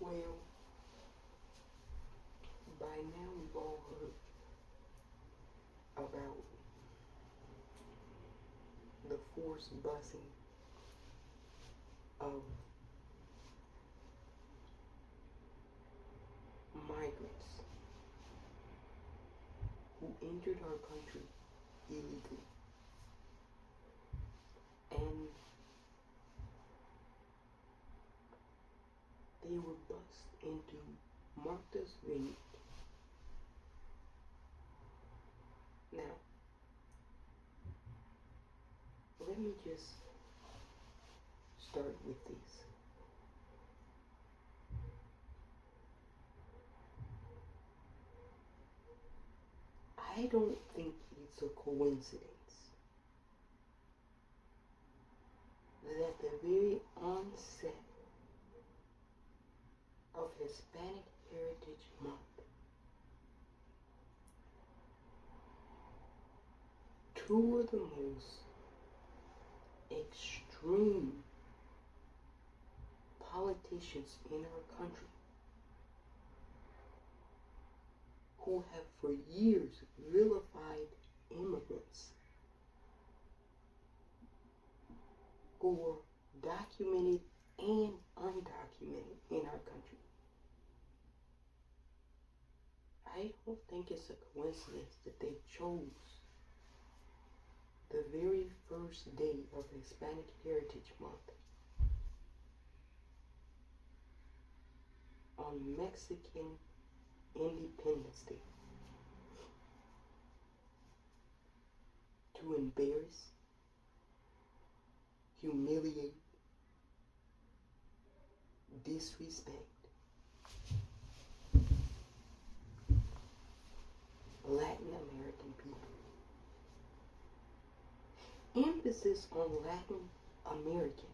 Well, by now we've all heard about the forced busing of migrants who entered our country illegally. And they were bused into Martha's Vineyard. Now, let me just start with this. I don't think it's a coincidence that at the very onset of Hispanic Heritage Month, two of the most extreme politicians in our country, who have for years vilified immigrants, who were documented and undocumented in our country. I don't think it's a coincidence that they chose the very first day of Hispanic Heritage Month on Mexican Independence Day to embarrass, humiliate, disrespect Latin American people. Emphasis on Latin American,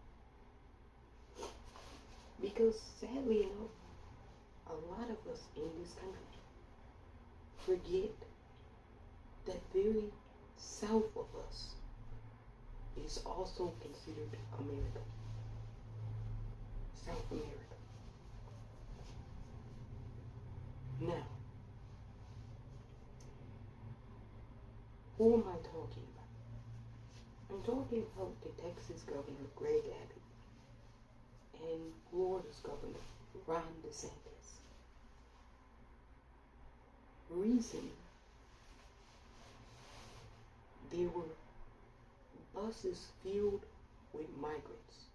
because sadly enough, a lot of us in this country forget that very south of us is also considered America. South America. Now, who am I talking about? I'm talking about the Texas Governor Greg Abbott and Florida's Governor Ron DeSantis. Recently, there were buses filled with migrants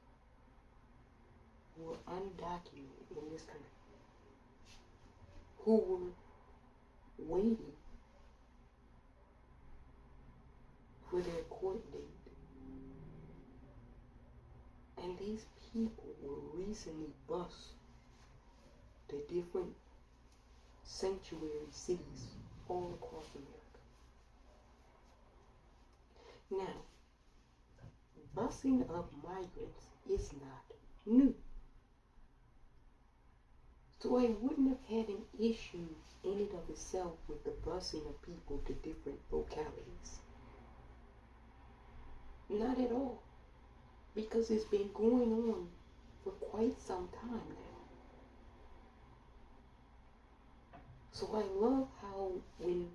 who were undocumented in this country, who were waiting for their court date. And these people were recently bused to different sanctuary cities all across America. Now, busing of migrants is not new. So I wouldn't have had an issue in and of itself with the busing of people to different localities. Not at all. Because it's been going on for quite some time now. So I love how when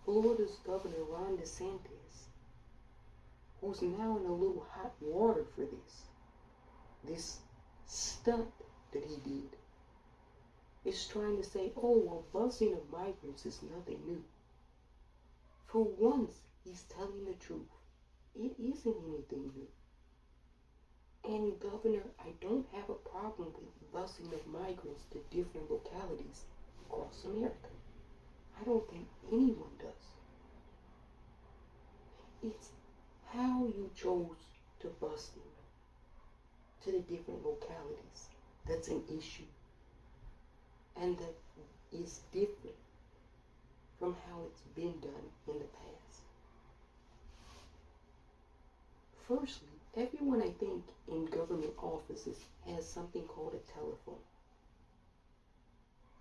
Florida's Governor Ron DeSantis, who's now in a little hot water for this stunt that he did, is trying to say, oh, well, busing of migrants is nothing new. For once, he's telling the truth. It isn't anything new. And Governor, I don't have a problem with busing of migrants to different localities across America. I don't think anyone does. It's how you chose to bus them to the different localities that's an issue. And that is different from how it's been done in the past. Firstly, everyone, I think, in government offices has something called a telephone.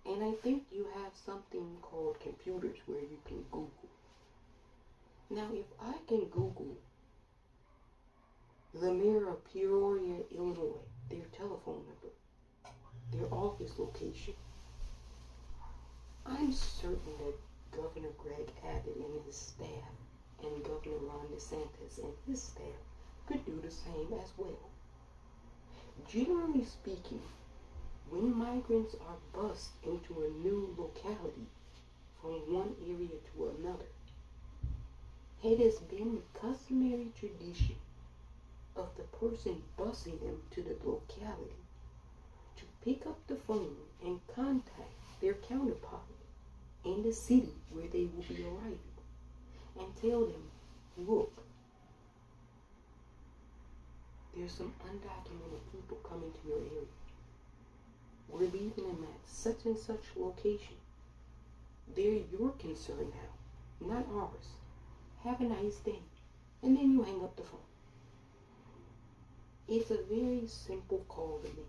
And I think you have something called computers where you can Google. Now, if I can Google the mayor of Peoria, Illinois, their telephone number, their office location. I'm certain that Governor Greg Abbott and his staff and Governor Ron DeSantis and his staff could do the same as well. Generally speaking, when migrants are bused into a new locality from one area to another, it has been the customary tradition of the person busing them to the locality to pick up the phone and contact their counterpart in the city where they will be arriving and tell them, look, there's some undocumented people coming to your area. We're leaving them at such and such location. They're your concern now, not ours. Have a nice day. And then you hang up the phone. It's a very simple call to make.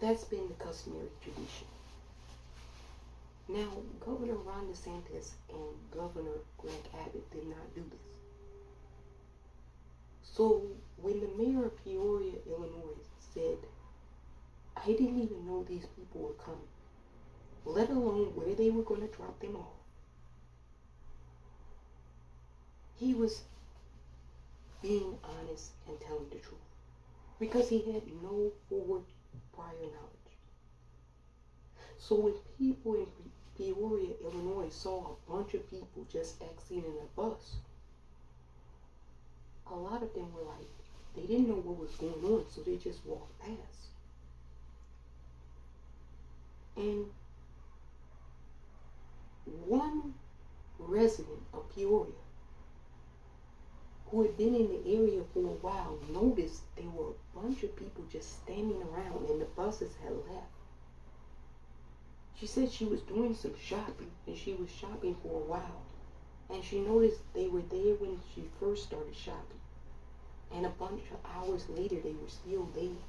That's been the customary tradition. Now, Governor Ron DeSantis and Governor Greg Abbott did not do this. So when the mayor of Peoria, Illinois said, I didn't even know these people were coming, let alone where they were going to drop them off, he was being honest and telling the truth because he had no forward prior knowledge. So when people in Peoria, Illinois saw a bunch of people just exiting a bus, a lot of them were like, they didn't know what was going on, so they just walked past. And one resident of Peoria who had been in the area for a while noticed there were a bunch of people just standing around and the buses had left. She said she was doing some shopping, and she was shopping for a while, and she noticed they were there when she first started shopping, and a bunch of hours later they were still there.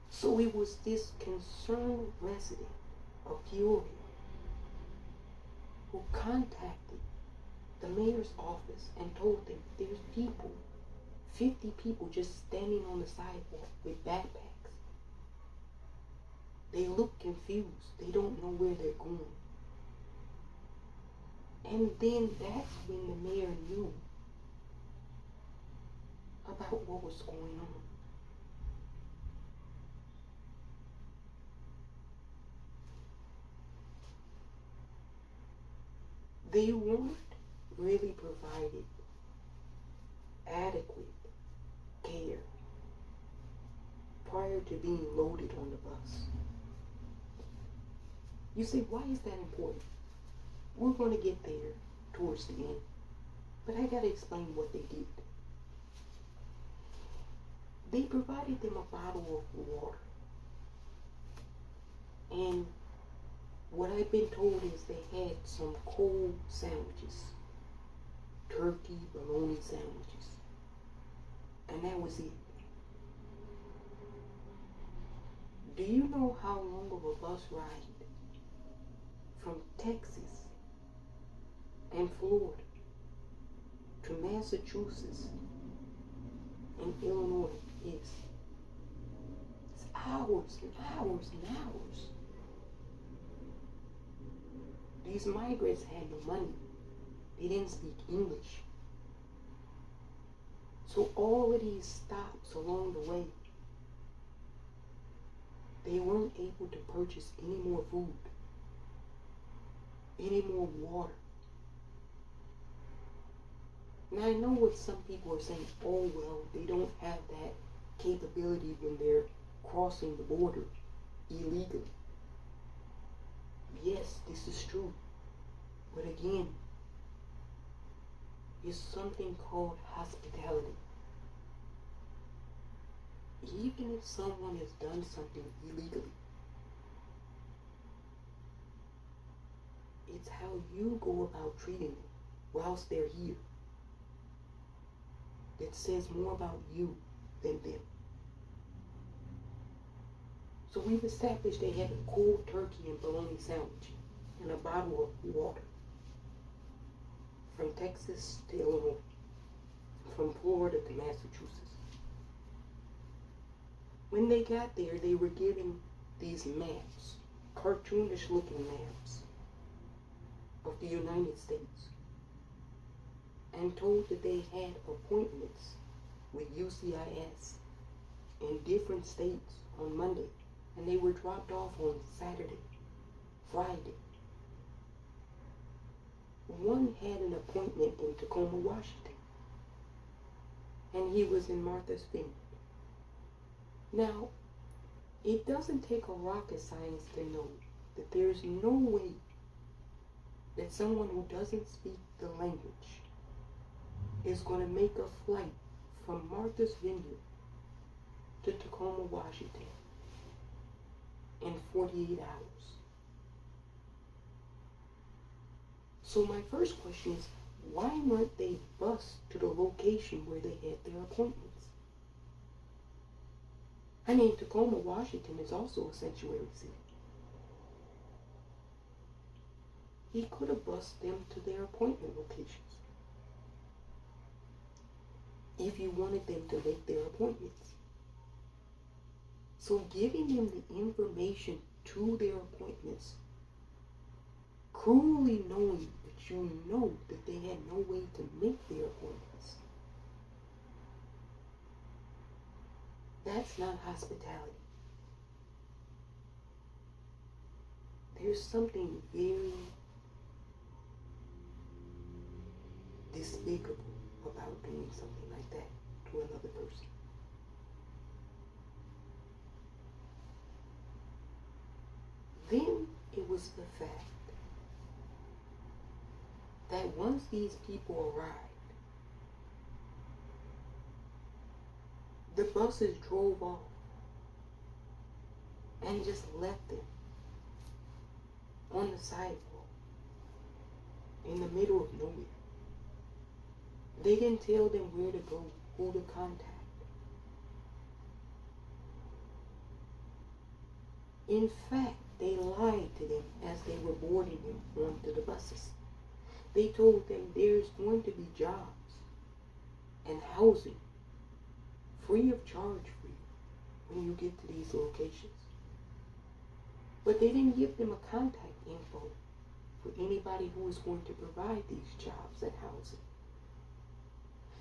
So it was this concerned resident of Peoria who contacted the mayor's office and told them there's people, 50 people just standing on the sidewalk with backpacks. They look confused. They don't know where they're going. And then that's when the mayor knew about what was going on. They weren't really provided adequate care prior to being loaded on the bus. You say, why is that important? We're going to get there towards the end, but I got to explain what they did. They provided them a bottle of water, and what I've been told is they had some cold sandwiches, turkey, bologna sandwiches, and that was it. Do you know how long of a bus ride from Texas and Florida to Massachusetts and Illinois is? It's hours and hours and hours. These migrants had no money. They didn't speak English. So all of these stops along the way, they weren't able to purchase any more food, any more water. Now I know what some people are saying, oh well, they don't have that capability when they're crossing the border illegally. Yes, this is true. But again, it's something called hospitality. Even if someone has done something illegally, it's how you go about treating them whilst they're here that says more about you than them. So we've established they have a cold turkey and bologna sandwich and a bottle of water from Texas to Illinois, from Florida to Massachusetts. When they got there, they were given these maps, cartoonish looking maps of the United States, and told that they had appointments with UCIS in different states on Monday, and they were dropped off on Saturday, Friday. One had an appointment in Tacoma, Washington, and he was in Martha's Vineyard. Now, it doesn't take a rocket science to know that there's no way that someone who doesn't speak the language is going to make a flight from Martha's Vineyard to Tacoma, Washington in 48 hours. So my first question is, why weren't they bused to the location where they had their appointments? I mean, Tacoma, Washington is also a sanctuary city. He could have bused them to their appointment locations if you wanted them to make their appointments. So giving them the information to their appointments, cruelly knowing that you know that they had no way to make their appointments, that's not hospitality. There's something very despicable about doing something like that to another person. Then it was the fact that once these people arrived, the buses drove off and just left them on the sidewalk in the middle of nowhere. They didn't tell them where to go, who to contact. In fact, they lied to them as they were boarding them onto the buses. They told them there's going to be jobs and housing free of charge for you when you get to these locations. But they didn't give them a contact info for anybody who is going to provide these jobs and housing.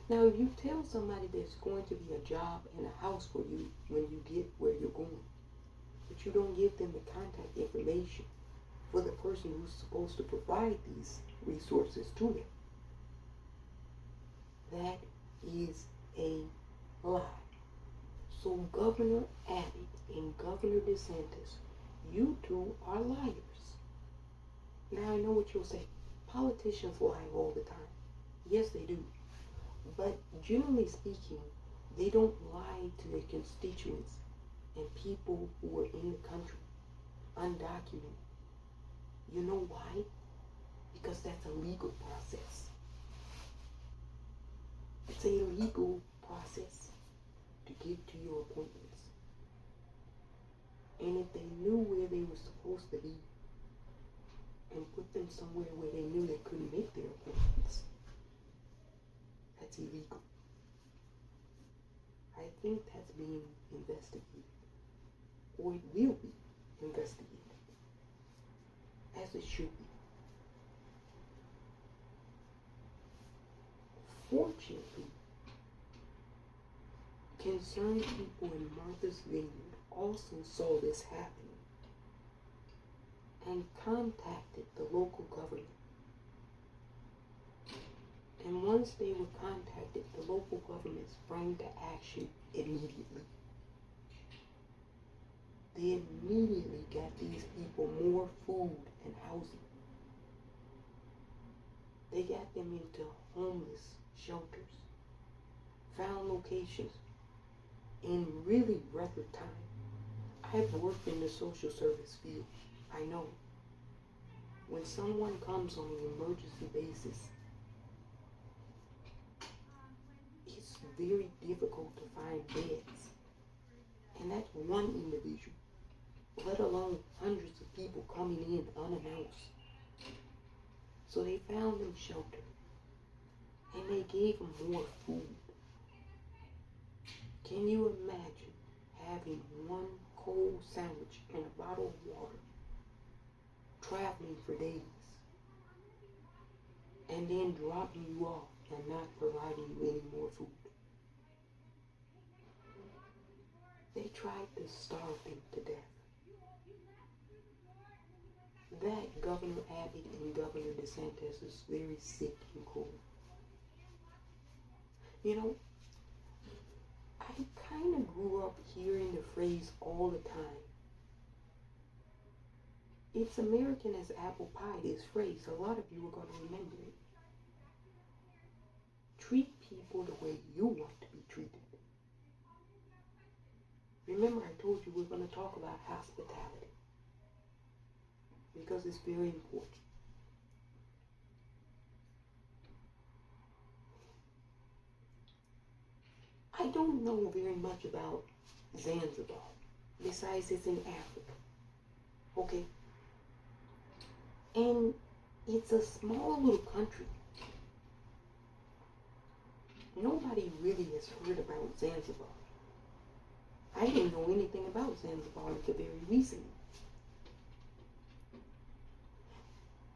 Now, if you tell somebody there's going to be a job and a house for you when you get where you're going, but you don't give them the contact information for the person who's supposed to provide these resources to them, that is a lie. So Governor Abbott and Governor DeSantis, you two are liars. Now I know what you'll say. Politicians lie all the time. Yes, they do. But generally speaking, they don't lie to their constituents and people who are in the country, undocumented. You know why? Because that's a legal process. It's a legal process to get to your appointments. And if they knew where they were supposed to be and put them somewhere where they knew they couldn't make their appointments, that's illegal. I think that's being investigated, or it will be investigated, as it should be. Fortunately, concerned people in Martha's Vineyard also saw this happening and contacted the local government. And once they were contacted, the local government sprang to action immediately. They immediately got these people more food and housing. They got them into homeless shelters, found locations in really record time. I've worked in the social service field. I know when someone comes on an emergency basis, it's very difficult to find beds. And that's one individual, let alone hundreds of people coming in unannounced. So they found them shelter, and they gave them more food. Can you imagine having one cold sandwich and a bottle of water, traveling for days, and then dropping you off and not providing you any more food. They tried to starve them to death. That Governor Abbott and Governor DeSantis is very sick and cruel. You know, I kind of grew up hearing the phrase all the time. It's American as apple pie, this phrase. A lot of you are going to remember it. Treat people the way you want to be treated. Remember, I told you we're going to talk about hospitality, because it's very important. I don't know very much about Zanzibar, besides it's in Africa, okay? And it's a small little country. Nobody really has heard about Zanzibar. I didn't know anything about Zanzibar until very recently.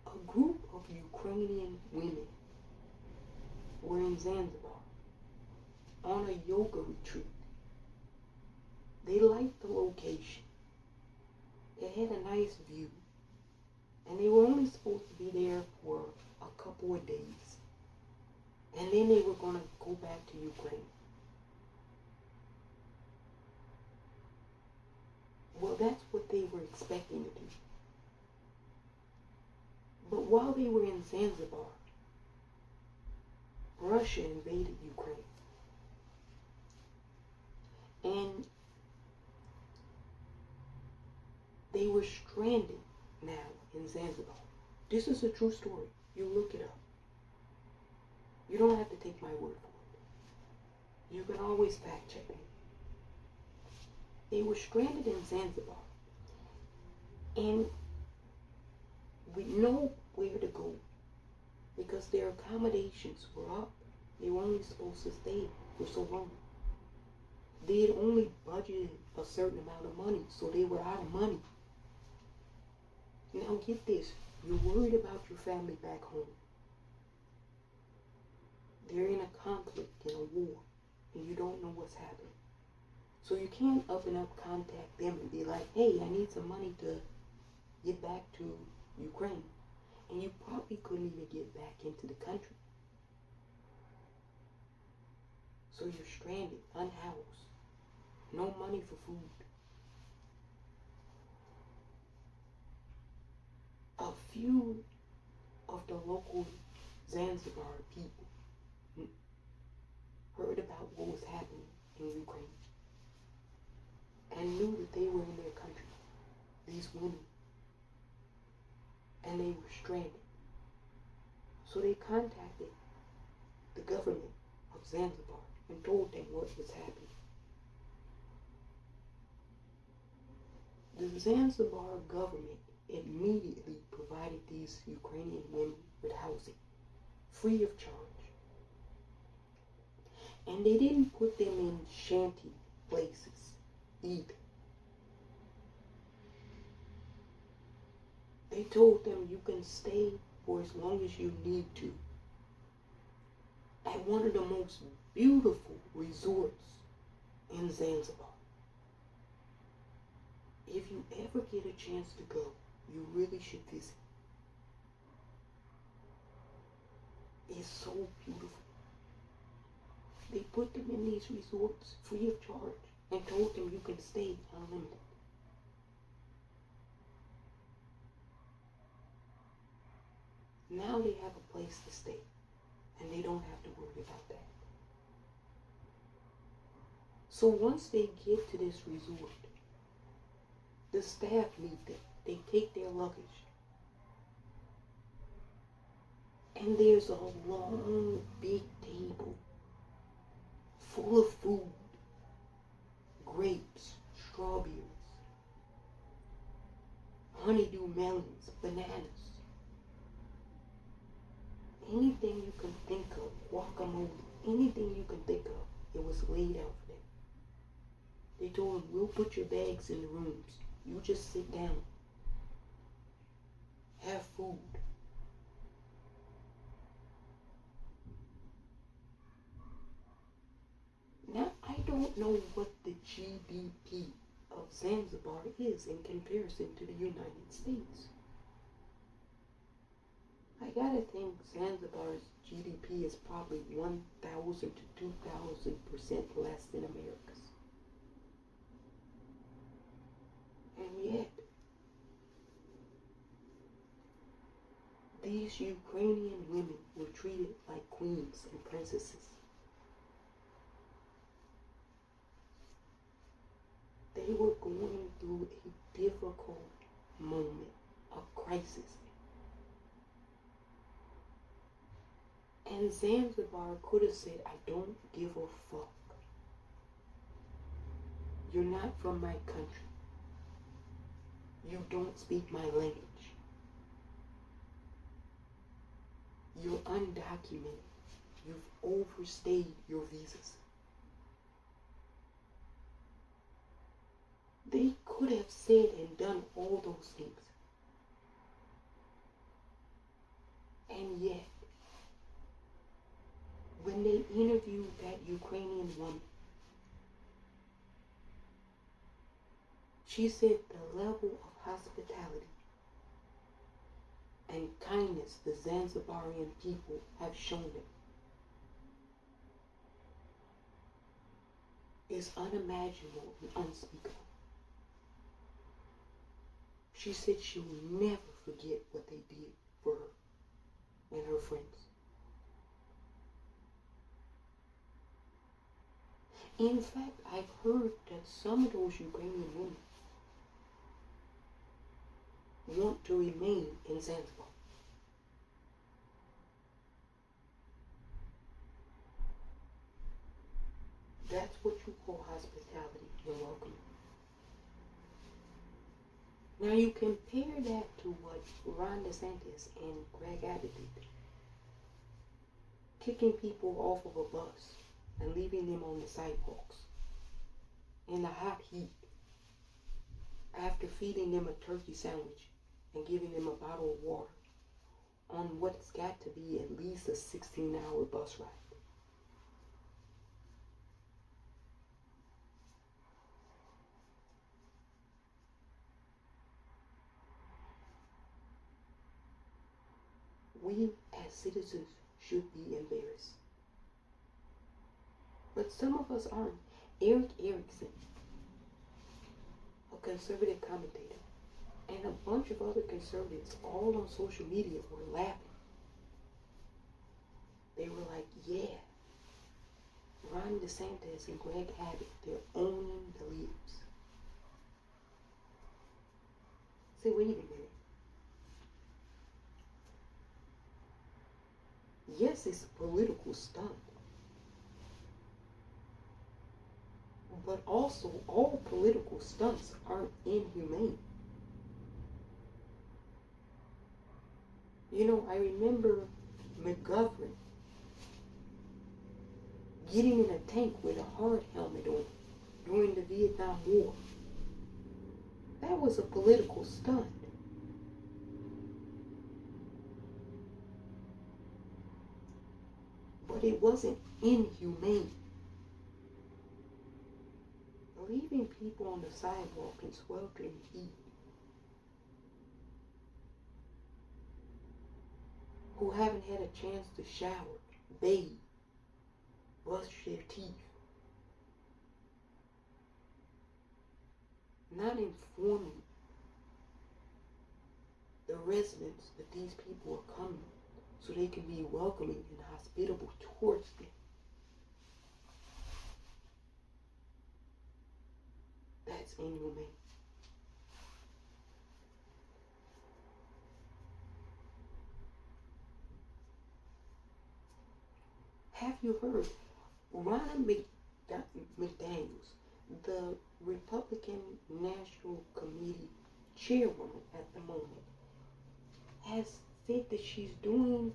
A group of Ukrainian women were in Zanzibar on a yoga retreat. They liked the location. It had a nice view. And they were only supposed to be there for a couple of days. And then they were going to go back to Ukraine. Well, that's what they were expecting to do. But while they were in Zanzibar, Russia invaded Ukraine. And they were stranded now in Zanzibar. This is a true story. You look it up. You don't have to take my word for it. You can always fact check me. They were stranded in Zanzibar. And with nowhere to go, because their accommodations were up. They were only supposed to stay for so long. They had only budgeted a certain amount of money, so they were out of money. Now get this, you're worried about your family back home. They're in a conflict, in a war, and you don't know what's happening. So you can't up and up contact them and be like, hey, I need some money to get back to Ukraine. And you probably couldn't even get back into the country. So you're stranded, unhoused, no money for food. A few of the local Zanzibar people heard about what was happening in Ukraine and knew that they were in their country, these women, and they were stranded. So they contacted the government of Zanzibar and told them what was happening. The Zanzibar government immediately provided these Ukrainian women with housing, free of charge. And they didn't put them in shanty places either. They told them you can stay for as long as you need to at one of the most beautiful resorts in Zanzibar. If you ever get a chance to go, you really should visit. It's so beautiful. They put them in these resorts free of charge and told them you can stay unlimited. Now they have a place to stay, and they don't have to worry about that. So once they get to this resort, the staff meet them. They take their luggage. And there's a long, big table full of food, grapes, strawberries, honeydew melons, bananas, anything you can think of, guacamole, anything you can think of, it was laid out for them. They told them, we'll put your bags in the rooms. You just sit down. Have food. Now, I don't know what the GDP of Zanzibar is in comparison to the United States. I gotta think Zanzibar's GDP is probably 1,000 to 2,000% less than America's. And yet, these Ukrainian women were treated like queens and princesses. They were going through a difficult moment, a crisis. And Zanzibar could have said, I don't give a fuck. You're not from my country. You don't speak my language. You're undocumented. You've overstayed your visas. They could have said and done all those things. And yet, when they interviewed that Ukrainian woman, she said the level of hospitality and kindness the Zanzibarian people have shown them is unimaginable and unspeakable. She said she'll never forget what they did for her and her friends. In fact, I've heard that some of those Ukrainian women want to remain in Zanzibar. That's what you call hospitality and welcoming. Now you compare that to what Ron DeSantis and Greg Abbott did. Kicking people off of a bus and leaving them on the sidewalks in the hot heat after feeding them a turkey sandwich and giving them a bottle of water on what's got to be at least a 16-hour bus ride. We as citizens should be embarrassed. But some of us aren't. Eric Erickson, a conservative commentator, and a bunch of other conservatives all on social media were laughing. They were like, yeah, Ron DeSantis and Greg Abbott, they're owning the libs. Say, wait a minute. Yes, it's a political stunt. But also, all political stunts aren't inhumane. You know, I remember McGovern getting in a tank with a hard helmet on during the Vietnam War. That was a political stunt. But it wasn't inhumane. Leaving people on the sidewalk in sweltering heat who haven't had a chance to shower, bathe, brush their teeth, not informing the residents that these people are coming so they can be welcoming and hospitable towards them. That's inhumane. Have you heard Ronna McDaniels, the Republican National Committee chairwoman at the moment, has said that she's doing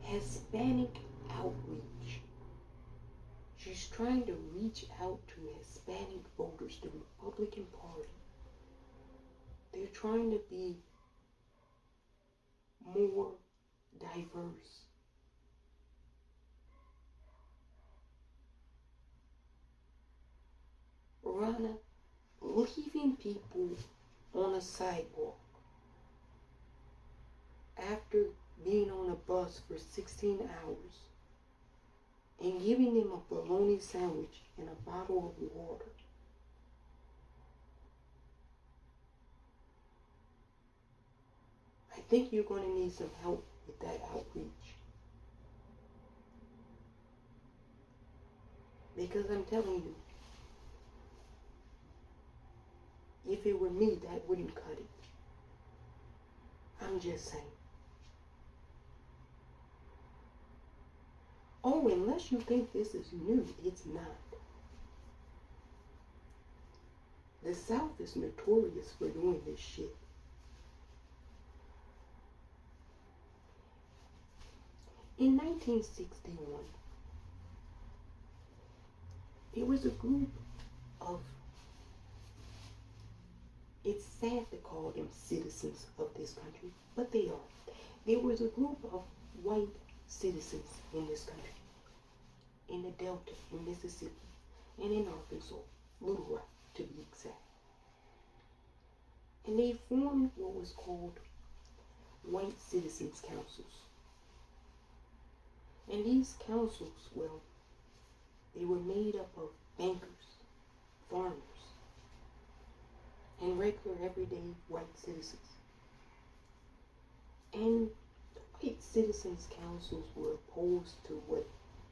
Hispanic outreach. She's trying to reach out to Hispanic voters, the Republican Party. They're trying to be more diverse. Rana, leaving people on a sidewalk after being on a bus for 16 hours and giving them a bologna sandwich and a bottle of water. I think you're going to need some help with that outreach. Because I'm telling you, if it were me, that wouldn't cut it. I'm just saying. Oh, unless you think this is new, it's not. The South is notorious for doing this shit. In 1961, it was a group of, it's sad to call them citizens of this country, but they are. There was a group of white citizens in this country, in the Delta, in Mississippi, and in Arkansas, Little Rock to be exact. And they formed what was called White Citizens Councils. And these councils, well, they were made up of bankers, farmers, and regular everyday white citizens. And the White Citizens Councils were opposed to what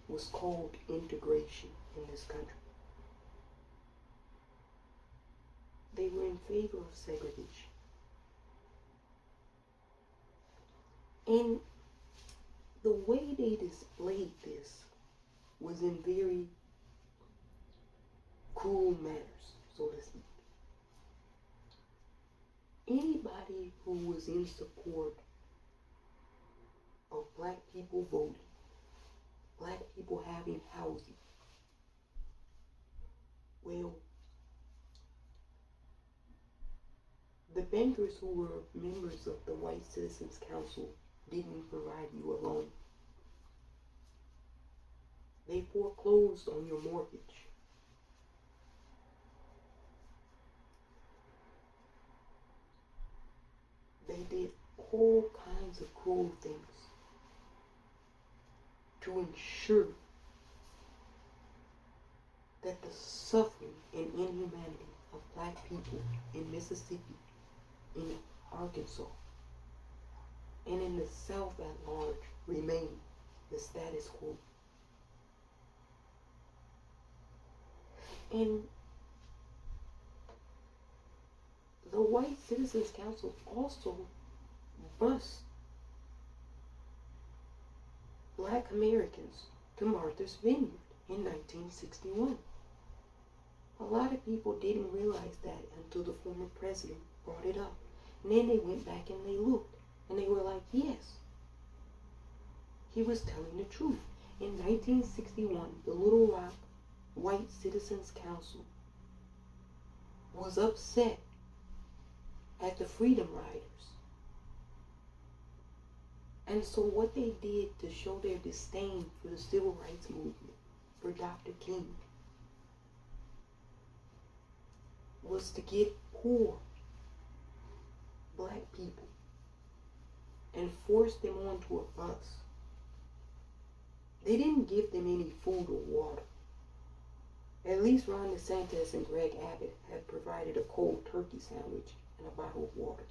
was called integration in this country. They were in favor of segregation. And the way they displayed this was in very cruel manners, so to speak. Anybody who was in support of black people voting, black people having housing, well, the bankers who were members of the White Citizens Council didn't provide you a loan. They foreclosed on your mortgage. They did all kinds of cruel things to ensure that the suffering and inhumanity of black people in Mississippi, in Arkansas, and in the South at large remained the status quo. And the White Citizens Council also bused black Americans to Martha's Vineyard in 1961. A lot of people didn't realize that until the former president brought it up. And then they went back and they looked. And they were like, yes, he was telling the truth. In 1961, the Little Rock White Citizens Council was upset at the Freedom Riders. And so what they did to show their disdain for the civil rights movement, for Dr. King, was to get poor black people and force them onto a bus. They didn't give them any food or water. At least Ron DeSantis and Greg Abbott had provided a cold turkey sandwich and a bottle of water.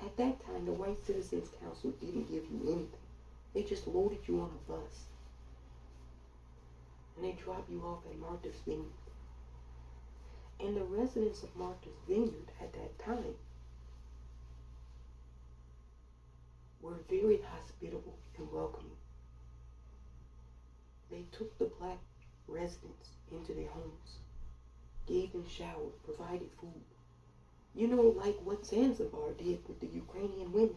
At that time, the White Citizens Council didn't give you anything. They just loaded you on a bus. And they dropped you off at Martha's Vineyard. And the residents of Martha's Vineyard at that time were very hospitable and welcoming. They took the black residents into their homes, gave them showers, provided food. You know, like what Zanzibar did with the Ukrainian women.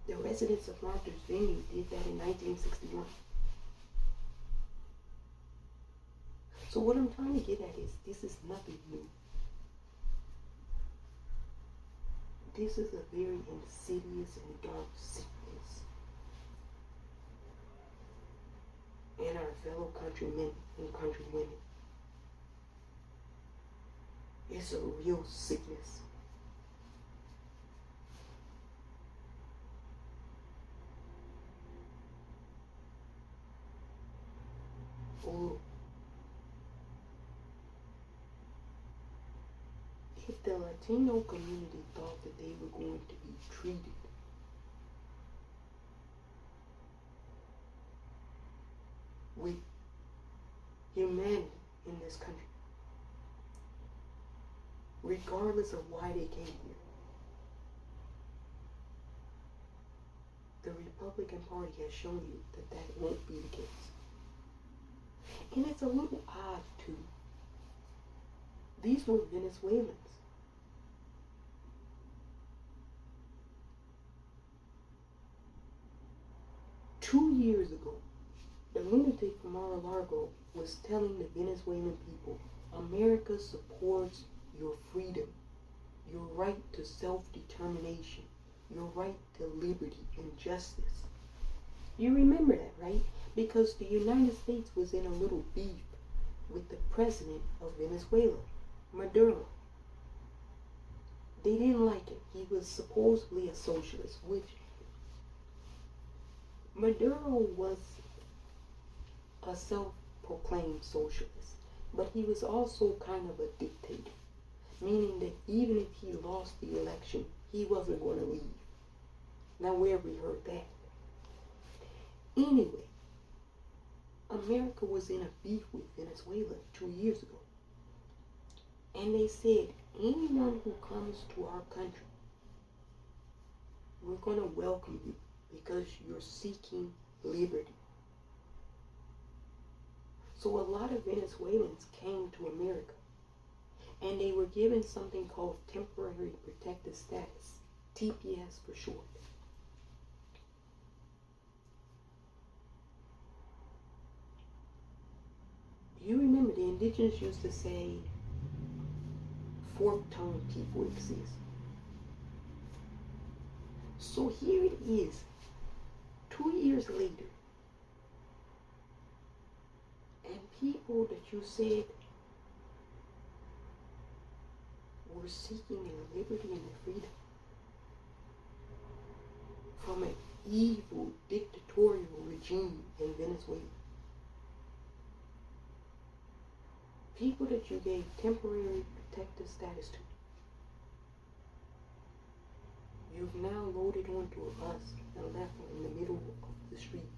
The residents of Martha's Vineyard did that in 1961. So what I'm trying to get at is this is nothing new. This is a very insidious and dark sickness in our fellow countrymen and countrywomen. It's a real sickness. Oh, if the Latino community thought that they were going to be treated with humanity in this country, regardless of why they came here, the Republican Party has shown you that that won't be the case. And it's a little odd, too. These were Venezuelans. Two years ago, the lunatic from Mar-a-Lago was telling the Venezuelan people, America supports your freedom, your right to self-determination, your right to liberty and justice. You remember that, right? Because the United States was in a little beef with the president of Venezuela, Maduro. They didn't like it. He was supposedly a socialist, which Maduro was a self-proclaimed socialist, but he was also kind of a dictator, meaning that even if he lost the election, he wasn't going to leave. Now, where have we heard that? Anyway, America was in a beef with Venezuela 2 years ago. And they said, anyone who comes to our country, we're going to welcome you because you're seeking liberty. So a lot of Venezuelans came to America, and they were given something called temporary protected status, TPS for short. You remember the indigenous used to say, fork-tongued people exist. So here it is, 2 years later, and people that you said were seeking their liberty and their freedom from an evil dictatorial regime in Venezuela. People that you gave temporary protective status to, you've now loaded onto a bus and left them in the middle of the street.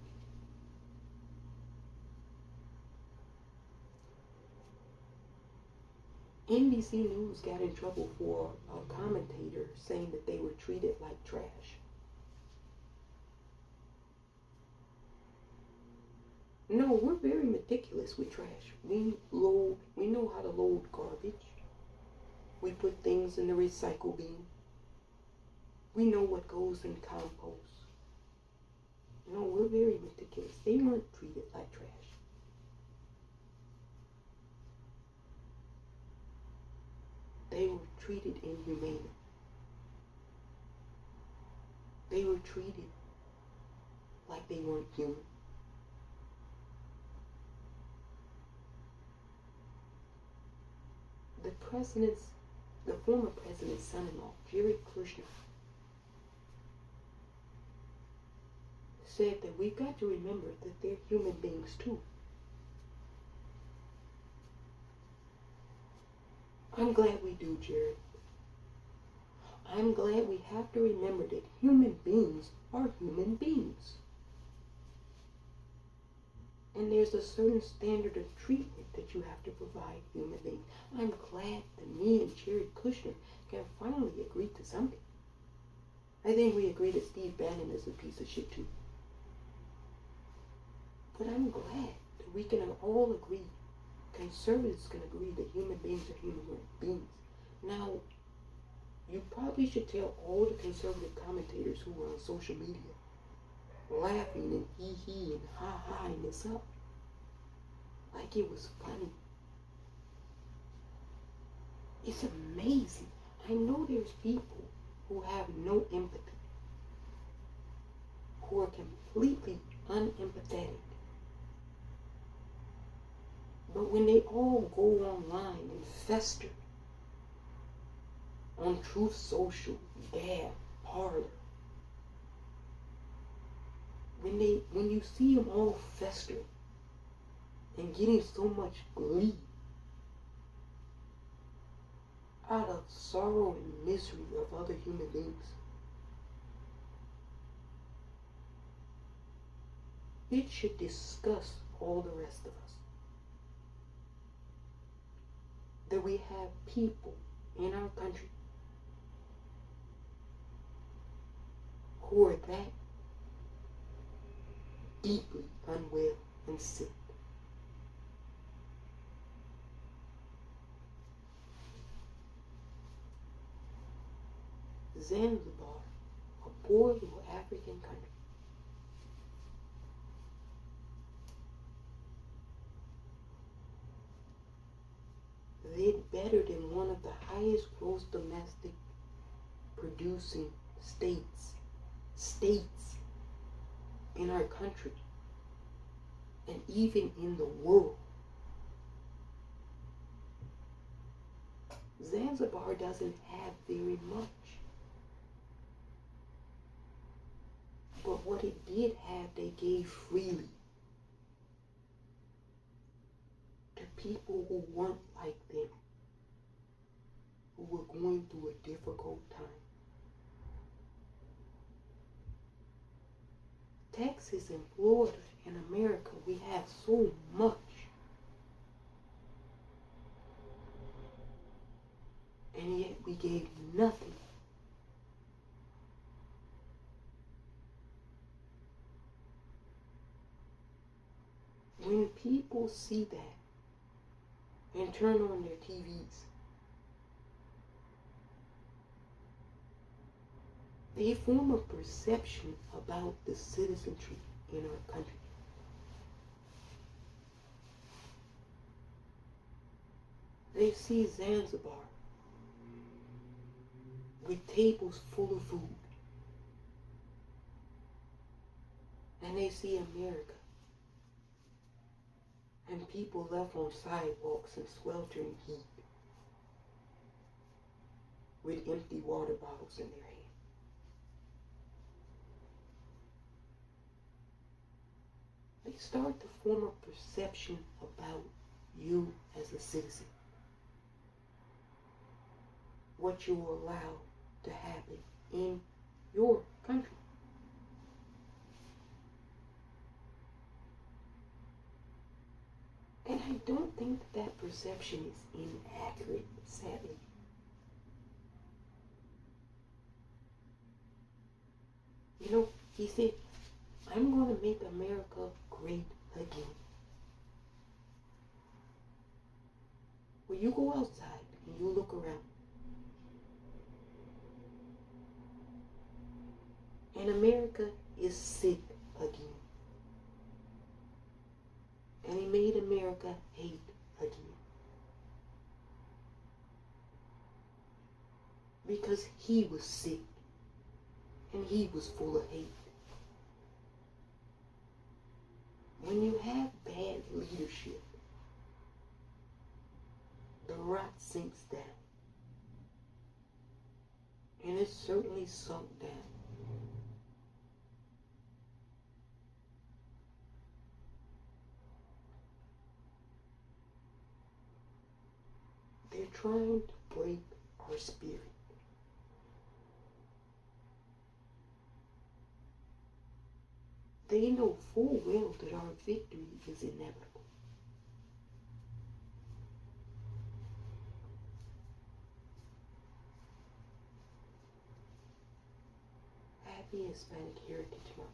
NBC News got in trouble for a commentator saying that they were treated like trash. No, we're very meticulous with trash. We know how to load garbage. We put things in the recycle bin. We know what goes in compost. No, we're very meticulous. They weren't treated like trash. They were treated inhumanely. They were treated like they weren't human. The former president's son-in-law, Jared Kushner, said that we've got to remember that they're human beings too. I'm glad we do, Jared. I'm glad we have to remember that human beings are human beings. And there's a certain standard of treatment that you have to provide human beings. I'm glad that me and Jared Kushner can finally agree to something. I think we agree that Steve Bannon is a piece of shit too. But I'm glad that we can all agree, conservatives can agree that human beings are human beings. Now, you probably should tell all the conservative commentators who are on social media laughing and hee-hee and ha-ha-ing this up like it was funny. It's amazing. I know there's people who have no empathy, who are completely unempathetic. But when they all go online and fester on Truth Social, Gab, Parler, when you see them all festering and getting so much glee out of sorrow and misery of other human beings, it should disgust all the rest of us. That we have people in our country who are that deeply unwell and sick. Zanzibar, a poor little African country, did better than one of the highest gross domestic producing states in our country, and even in the world. Zanzibar doesn't have very much. But what it did have, they gave freely to people who weren't like them, who were going through a difficult time. Texas and Florida and America, we have so much. And yet we gave nothing. When people see that and turn on their TVs, they form a perception about the citizenry in our country. They see Zanzibar with tables full of food. And they see America and people left on sidewalks in sweltering heat with empty water bottles in their hand. They start to form a perception about you as a citizen. What you will allow to happen in your country. And I don't think that perception is inaccurate, sadly. You know, he said, I'm going to make America great again. When you go outside and you look around, and America is sick again. And he made America hate again. Because he was sick. And he was full of hate. When you have bad leadership, the rot sinks down. And it's certainly sunk down. They're trying to break our spirit. They know full well that our victory is inevitable. Happy Hispanic Heritage Month.